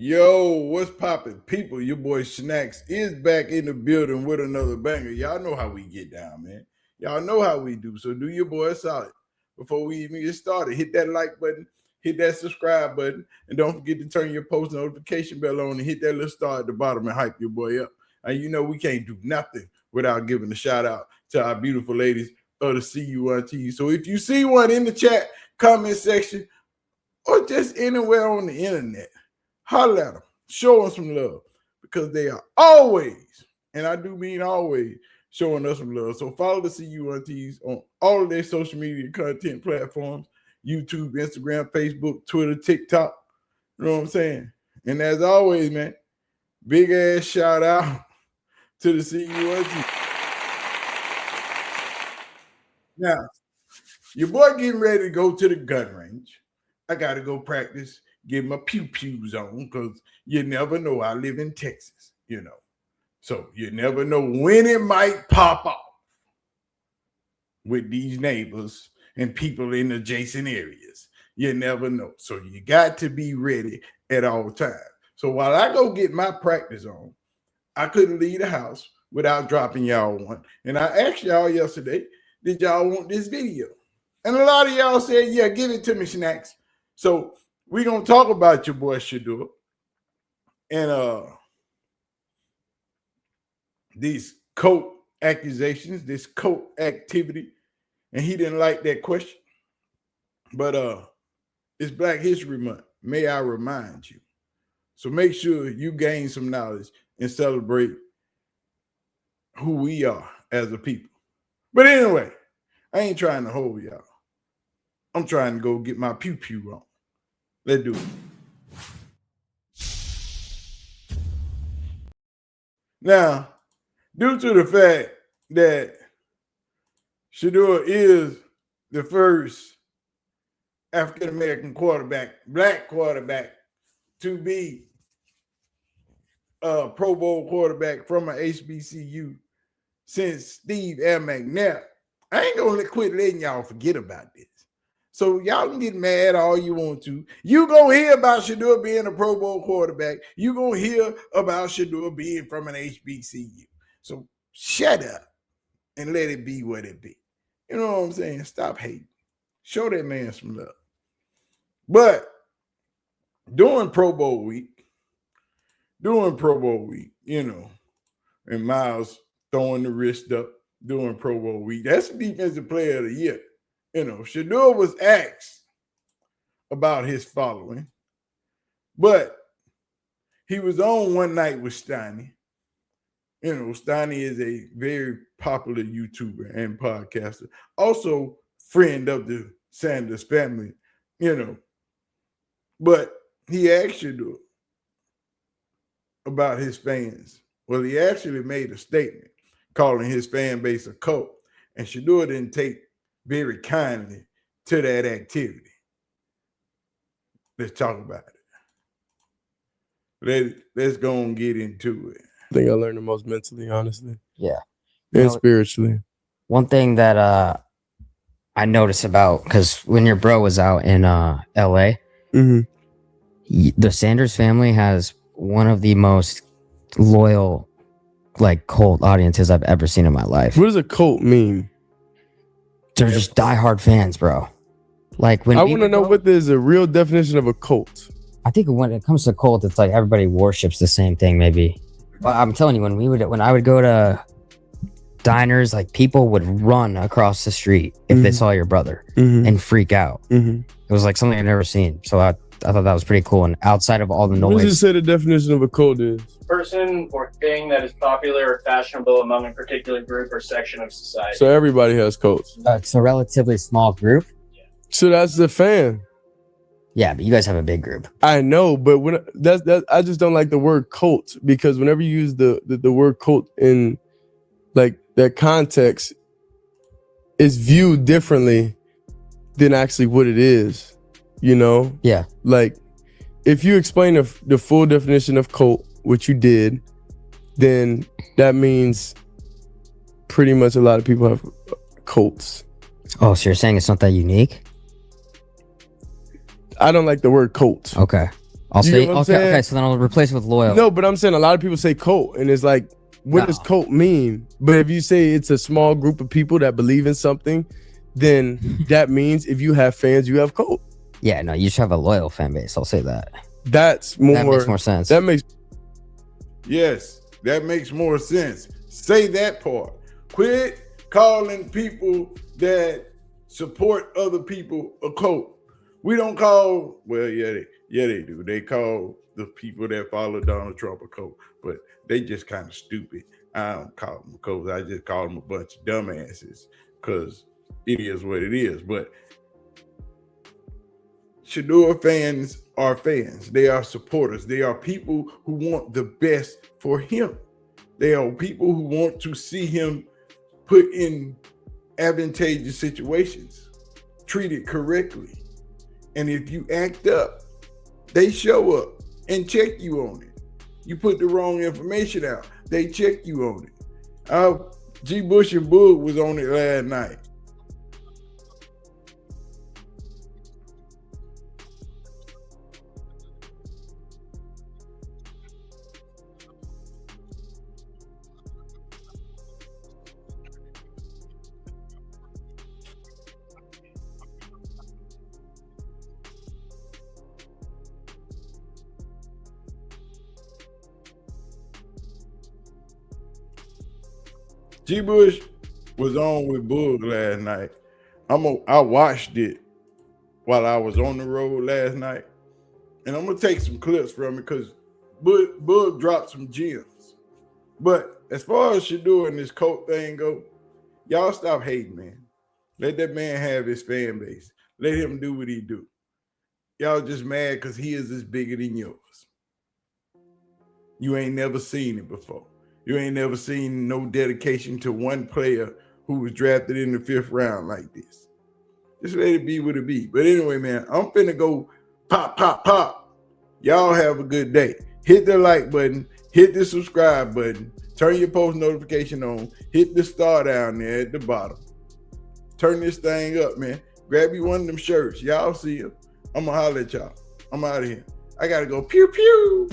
Yo, what's poppin'? People, your boy Snacks is back in the building with another banger. Y'all know how we get down, man. Y'all know how we do. So do your boy a solid. Before we even get started, hit that like button, hit that subscribe button, and don't forget to turn your post notification bell on and hit that little star at the bottom and hype your boy up. And you know we can't do nothing without giving a shout out to our beautiful ladies of the CUNT. So if you see one in the chat, comment section, or just anywhere on the internet, holler at them, show them some love, because they are always, and I do mean always, showing us some love. So follow the CUNTs on all of their social media content platforms: YouTube, Instagram, Facebook, Twitter, TikTok. You know what I'm saying? And as always, man, big ass shout out to the CUNT. Now, your boy getting ready to go to the gun range. I got to go practice, get my pew-pews on, because you never know. I live in Texas, you know. So you never know when it might pop off with these neighbors and people in adjacent areas. You never know. So you got to be ready at all times. So while I go get my practice on, I couldn't leave the house without dropping y'all one. And I asked y'all yesterday, did y'all want this video? And a lot of y'all said, yeah, give it to me, Snacks. So we're going to talk about your boy Shedeur and these cult accusations, this cult activity. And he didn't like that question. But it's Black History Month. May I remind you. So make sure you gain some knowledge and celebrate who we are as a people. But anyway, I ain't trying to hold y'all. I'm trying to go get my pew-pew on. Let's do it. Now, due to the fact that Shedeur is the first African-American quarterback, Black quarterback, to be a Pro Bowl quarterback from an HBCU since Steve A. McNair, I ain't going to quit letting y'all forget about this. So y'all can get mad all you want to. You gonna hear about Shedeur being a Pro Bowl quarterback. You gonna hear about Shedeur being from an HBCU. So shut up and let it be what it be. You know what I'm saying? Stop hating. Show that man some love. But during Pro Bowl week, you know, and Miles throwing the wrist up during Pro Bowl week, that's the defensive player of the year. You know, Shedeur was asked about his following, but he was on One Night with Steiny. You know, Steiny is a very popular YouTuber and podcaster, also friend of the Sanders family, you know. But he asked Shedeur about his fans. Well, he actually made a statement calling his fan base a cult, and Shedeur didn't take very kindly to that activity. Let's talk about it. Let's go and get into it. I think I learned the most mentally, honestly. Yeah. And spiritually. One thing that I noticed about, because when your bro was out in LA, the Sanders family has one of the most loyal, like, cult audiences I've ever seen in my life. What does a cult mean? They're just diehard fans, bro. Like, when I want to know what is a real definition of a cult. I think when it comes to cult, it's like everybody worships the same thing, maybe. But I'm telling you, when I would go to diners, like, people would run across the street if they saw your brother and freak out. It was like something I've never seen. So I thought that was pretty cool. And outside of all the noise, what does it say the definition of a cult is? Person or thing that is popular or fashionable among a particular group or section of society. So everybody has cults. It's a relatively small group. So that's the fan. Yeah, but you guys have a big group. I know, but when that I just don't like the word cult, because whenever you use the word cult in like that context, it's viewed differently than actually what it is. You know? Yeah. Like, if you explain the full definition of cult, which you did, then that means pretty much a lot of people have cults. Oh, so you're saying it's not that unique? I don't like the word cult. Okay. I'll You say know what I'm okay. saying? Okay, so then I'll replace it with loyal. No, but I'm saying a lot of people say cult, and it's like, what does No. cult mean? But if you say it's a small group of people that believe in something, then that means if you have fans, you have cult. Yeah, no, you should have a loyal fan base. I'll say that. That makes more sense. That makes Yes, that makes more sense. Say that part. Quit calling people that support other people a cult. We don't call, well, yeah, they do. They call the people that follow Donald Trump a cult, but they just kind of stupid. I don't call them cults. I just call them a bunch of dumbasses because it is what it is. But Shedeur fans are fans. They are supporters. They are people who want the best for him. They are people who want to see him put in advantageous situations, treated correctly. And if you act up, they show up and check you on it. You put the wrong information out, they check you on it. G. Bush and Boog was on it last night. G. Bush was on with Boog last night. I watched it while I was on the road last night, and I'm gonna take some clips from it because Boog dropped some gems. But as far as Shedeur and this cult thing go, y'all stop hating, man. Let that man have his fan base. Let him do what he do. Y'all just mad because his is bigger than yours. You ain't never seen it before. You ain't never seen no dedication to one player who was drafted in the 5th round like this. Just let it be what it be. But anyway, man, I'm finna go pop, pop, pop. Y'all have a good day. Hit the like button. Hit the subscribe button. Turn your post notification on. Hit the star down there at the bottom. Turn this thing up, man. Grab you one of them shirts. Y'all see them. I'm gonna holler at y'all. I'm out of here. I gotta go pew, pew.